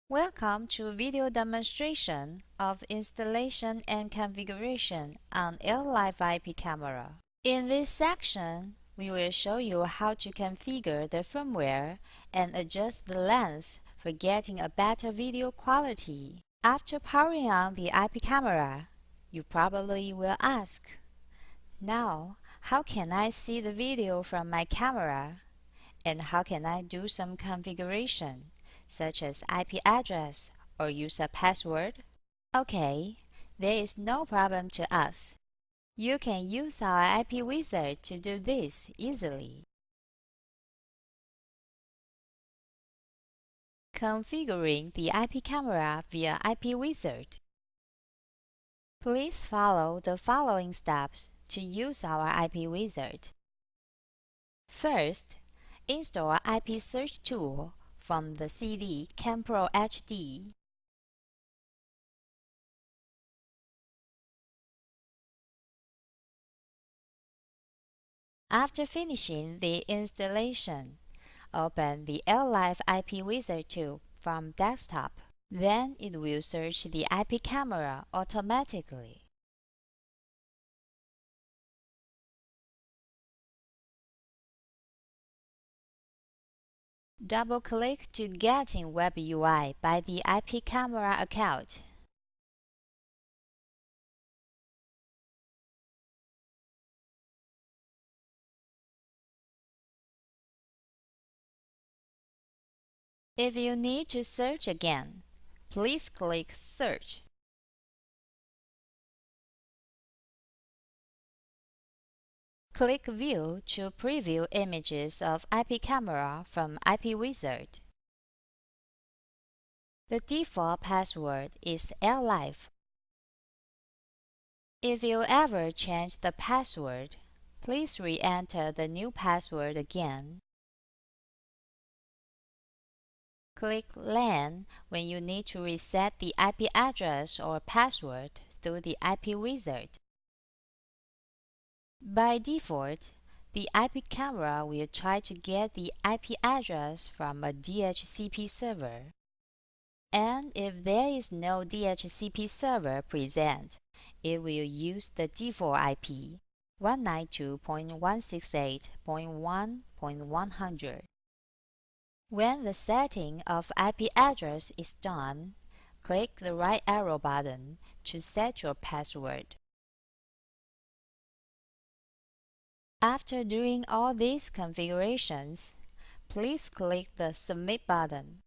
Welcome to video demonstration of installation and configuration on AirLive IP camera. In this section, we will show you how to configure the firmware and adjust the lens for getting a better video quality. After powering on the IP camera, you probably will ask, "Now, how can I see the video from my camera? And how can I do some configuration, such as IP address or user password?" Okay, there is no problem to us. You can use our IP wizard to do this easily. Configuring the IP camera via IP wizard. Please follow the following steps to use our IP wizard. First, install IP search tool from the CD CamPro HD. After finishing the installation, open the AirLive IP Wizard tool from desktop. Then it will search the IP camera automatically. Double-click to get in Web UI by the IP camera account. If you need to search again, please click Search. Click View to preview images of IP camera from IP Wizard. The default password is AirLive. If you ever change the password, please re-enter the new password again. Click LAN when you need to reset the IP address or password through the IP wizard. By default, the IP camera will try to get the IP address from a DHCP server. And if there is no DHCP server present, it will use the default IP 192.168.1.100. When the setting of IP address is done, click the right arrow button to set your password. After doing all these configurations, please click the Submit button.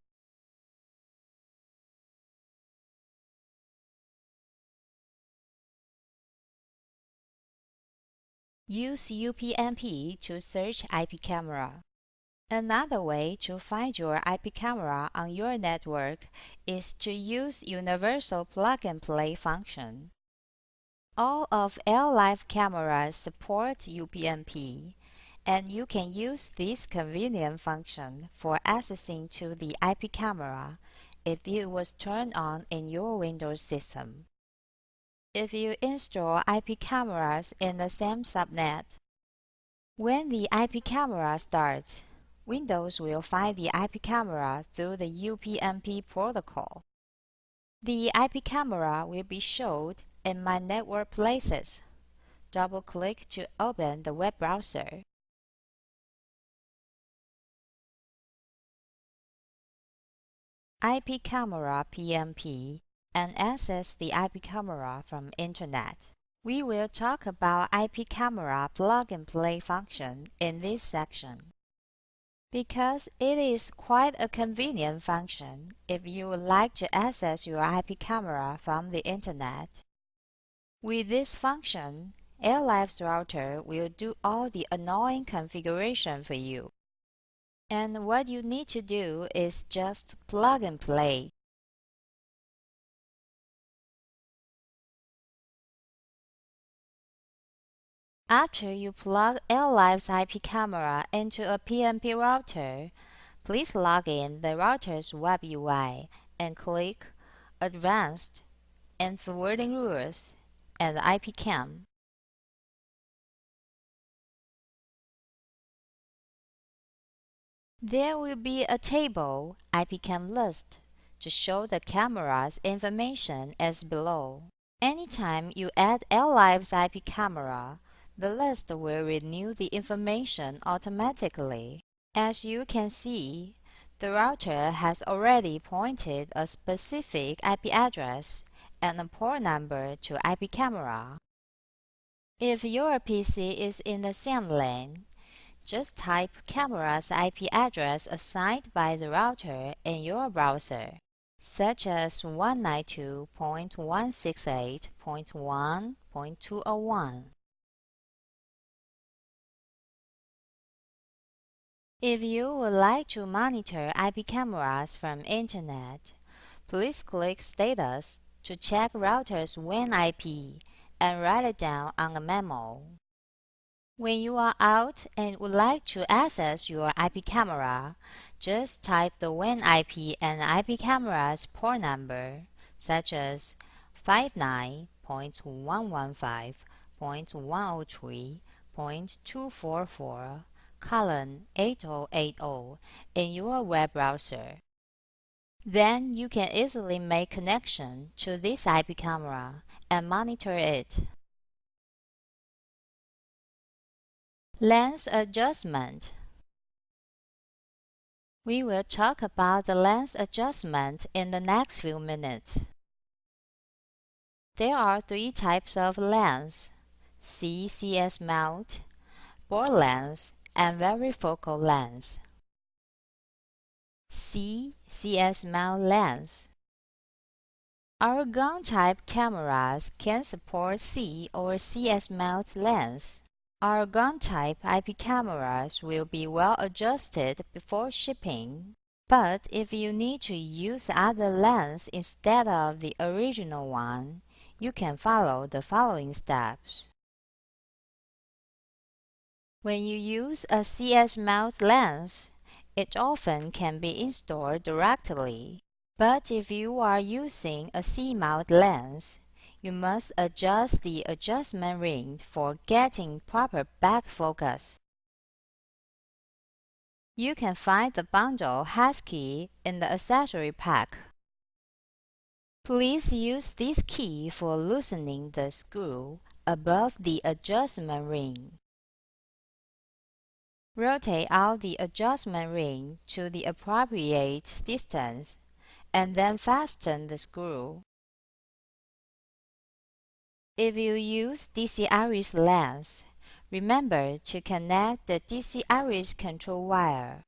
Use UPnP to search IP camera. Another way to find your IP camera on your network is to use Universal Plug-and-Play function. All of AirLive cameras support UPnP, and you can use this convenient function for accessing to the IP camera if it was turned on in your Windows system. If you install IP cameras in the same subnet, when the IP camera starts, Windows will find the IP camera through the UPnP protocol. The IP camera will be showed in My Network Places. Double-click to open the web browser. IP camera PnP and access the IP camera from Internet. We will talk about IP camera plug-and-play function in this section, because it is quite a convenient function if you would like to access your IP camera from the Internet. With this function, AirLive's router will do all the annoying configuration for you. And what you need to do is just plug and play. After you plug AirLive's IP camera into a PnP router, please log in the router's web UI and click Advanced and Forwarding Rules and IPCam. There will be a table IPCam list to show the camera's information as below. Anytime you add AirLive's IP camera, the list will renew the information automatically. As you can see, the router has already pointed a specific IP address and a port number to IP camera. If your PC is in the same lane, just type camera's IP address assigned by the router in your browser, such as 192.168.1.201. If you would like to monitor IP cameras from Internet, please click Status to check router's WAN IP and write it down on a memo. When you are out and would like to access your IP camera, just type the WAN IP and IP camera's port number, such as 59.115.103.244:8080 in your web browser. Then you can easily make connection to this IP camera and monitor it. Lens adjustment. We will talk about the lens adjustment in the next few minutes. There are three types of lens: CCS mount, bore lens, and varifocal lens. CCS mount lens. Argon-type cameras can support C or CS mount lens. Argon-type IP cameras will be well adjusted before shipping. But if you need to use other lens instead of the original one, you can follow the following steps. When you use a CS mount lens, it often can be installed directly. But if you are using a C mount lens, you must adjust the adjustment ring for getting proper back focus. You can find the bundle hasKey in the accessory pack. Please use this key for loosening the screw above the adjustment ring. Rotate out the adjustment ring to the appropriate distance and then fasten the screw. If you use DC iris lens, remember to connect the DC iris control wire.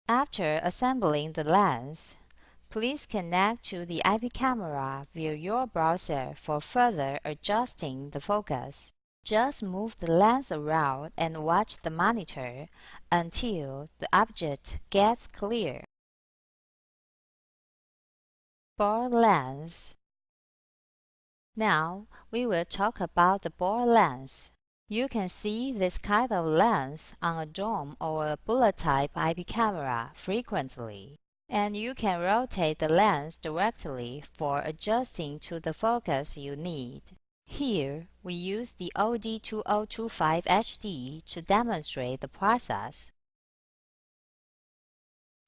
After assembling the lens, please connect to the IP camera via your browser for further adjusting the focus. Just move the lens around and watch the monitor until the object gets clear. Bore lens. Now, we will talk about the bore lens. You can see this kind of lens on a dome or a bullet-type IP camera frequently, and you can rotate the lens directly for adjusting to the focus you need. Here, we use the OD2025HD to demonstrate the process.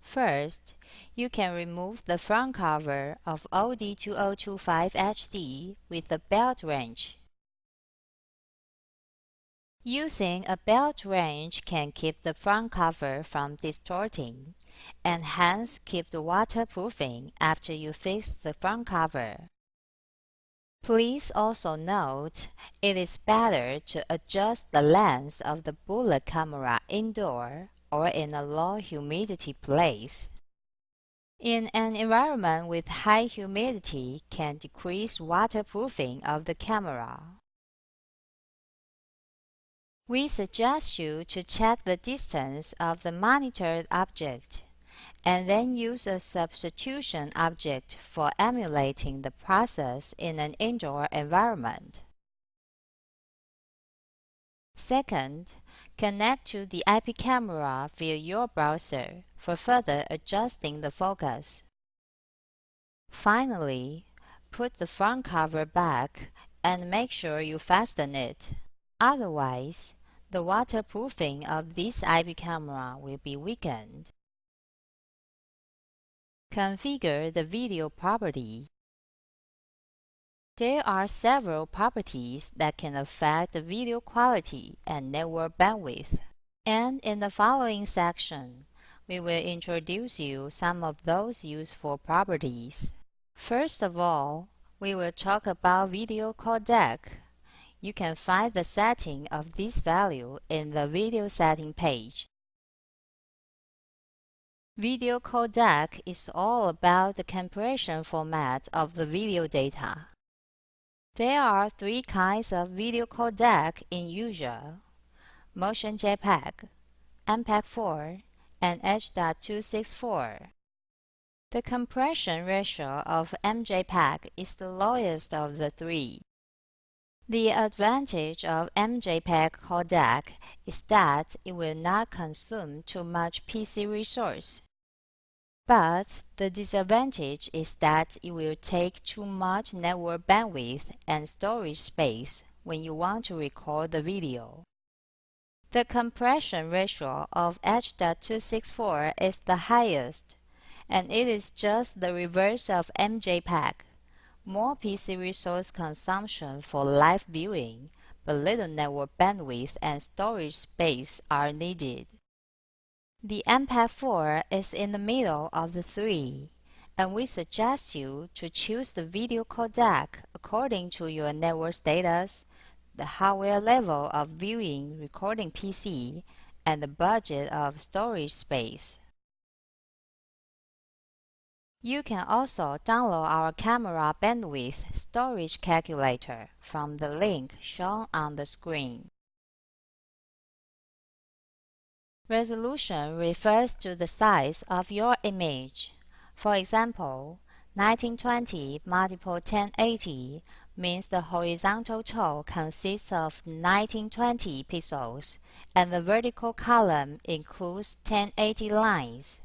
First, you can remove the front cover of OD2025HD with the belt wrench. Using a belt wrench can keep the front cover from distorting, and hence keep the waterproofing after you fix the front cover. Please also note, it is better to adjust the lens of the bullet camera indoor or in a low humidity place. In an environment with high humidity can decrease waterproofing of the camera. We suggest you to check the distance of the monitored object, and then use a substitution object for emulating the process in an indoor environment. Second, connect to the IP camera via your browser for further adjusting the focus. Finally, put the front cover back and make sure you fasten it. Otherwise, the waterproofing of this IP camera will be weakened. Configure the video property. There are several properties that can affect the video quality and network bandwidth. And in the following section, we will introduce you some of those useful properties. First of all, we will talk about video codec. You can find the setting of this value in the video setting page. Video codec is all about the compression format of the video data. There are three kinds of video codec in usual: Motion JPEG, MPEG-4, and H.264. The compression ratio of MJPEG is the lowest of the three. The advantage of MJPEG codec is that it will not consume too much PC resource. But the disadvantage is that it will take too much network bandwidth and storage space when you want to record the video. The compression ratio of H.264 is the highest, and it is just the reverse of MJPEG. More PC resource consumption for live viewing, but little network bandwidth and storage space are needed. The MPEG-4 is in the middle of the three, and we suggest you to choose the video codec according to your network status, the hardware level of viewing recording PC, and the budget of storage space. You can also download our camera bandwidth storage calculator from the link shown on the screen. Resolution refers to the size of your image. For example, 1920 multiple 1080 means the horizontal toe consists of 1920 pixels and the vertical column includes 1080 lines.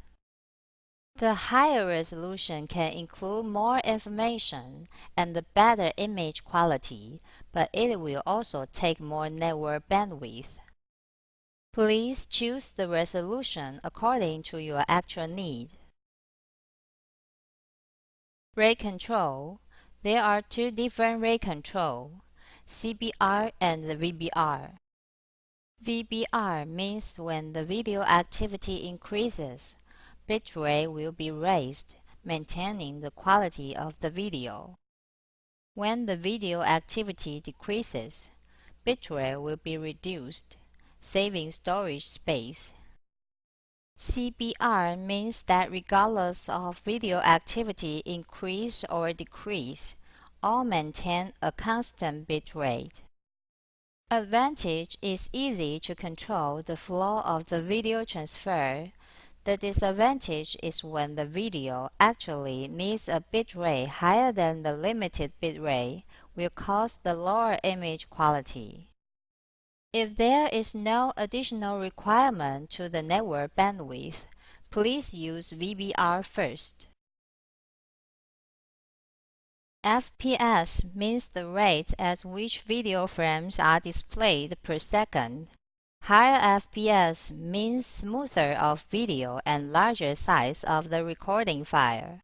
The higher resolution can include more information and the better image quality, but it will also take more network bandwidth. Please choose the resolution according to your actual need. Rate control. There are two different rate control, CBR and VBR. VBR means when the video activity increases, bitrate will be raised, maintaining the quality of the video. When the video activity decreases, bitrate will be reduced, saving storage space. CBR means that regardless of video activity increase or decrease, all maintain a constant bitrate. Advantage is easy to control the flow of the video transfer. The disadvantage is when the video actually needs a bitrate higher than the limited bitrate, will cause the lower image quality. If there is no additional requirement to the network bandwidth, please use VBR first. FPS means the rate at which video frames are displayed per second. Higher FPS means smoother of video and larger size of the recording file.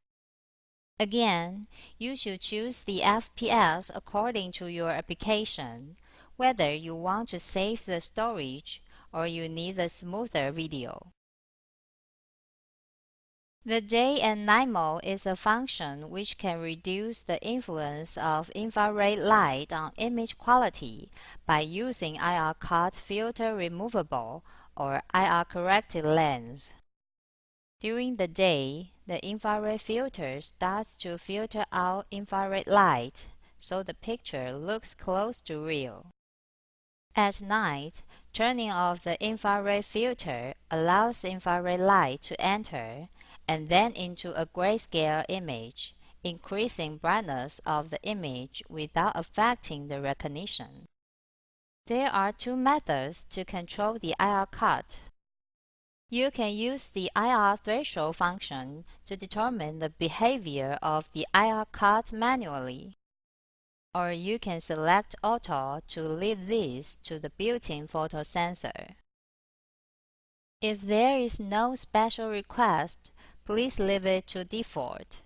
Again, you should choose the FPS according to your application, whether you want to save the storage or you need a smoother video. The day and night mode is a function which can reduce the influence of infrared light on image quality by using IR cut filter removable or IR corrected lens. During the day, the infrared filter starts to filter out infrared light, so the picture looks close to real. At night, turning off the infrared filter allows infrared light to enter and then into a grayscale image, increasing brightness of the image without affecting the recognition. There are two methods to control the IR cut. You can use the IR threshold function to determine the behavior of the IR cut manually. Or you can select Auto to leave this to the built-in photo sensor. If there is no special request, please leave it to default.